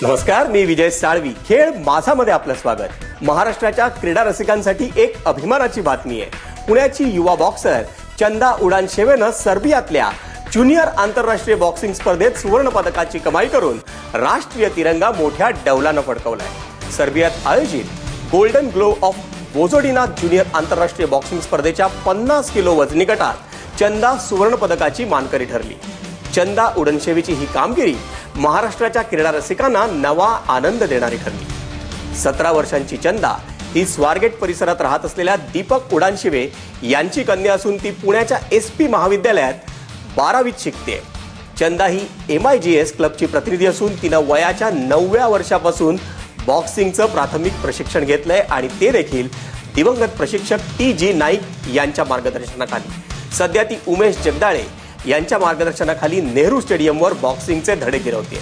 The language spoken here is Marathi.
नमस्कार, मी विजय साळवी. खेळ माझामध्ये आपलं स्वागत. महाराष्ट्राच्या क्रीडा रसिकांसाठी एक अभिमानाची बातमी आहे. पुण्याची युवा बॉक्सर चंदा उडानशेवेनं सर्बियातल्या ज्युनियर आंतरराष्ट्रीय बॉक्सिंग स्पर्धेत सुवर्ण पदकाची कमाई करून राष्ट्रीय तिरंगा मोठ्या डौलानं फडकवलाय. सर्बियात आयोजित गोल्डन ग्लोव ऑफ वोझोडिना ज्युनियर आंतरराष्ट्रीय बॉक्सिंग स्पर्धेच्या 50 किलो वजनी गटात चंदा सुवर्ण पदकाची मानकरी ठरली. चंदा उडनशेवीची ही कामगिरी महाराष्ट्राच्या क्रीडा रसिकांना नवा आनंद देणारी ठरली. 17 वर्षांची चंदा ही स्वारगेट परिसरात राहत असलेल्या दीपक उडानशिवे यांची कन्या असून ती पुण्याच्या SP महाविद्यालयात 12वीत शिकते. चंदा ही MIGS क्लबची प्रतिनिधी असून तिनं वयाच्या 9व्या वर्षापासून बॉक्सिंगचं प्राथमिक प्रशिक्षण घेतलंय आणि ते देखील दिवंगत प्रशिक्षक TG नाईक यांच्या मार्गदर्शनाखाली. सध्या ती उमेश जगदाळे यांच्या मार्गदर्शनाखाली नेहरू स्टेडियमवर बॉक्सिंगचे धडे गिरवते.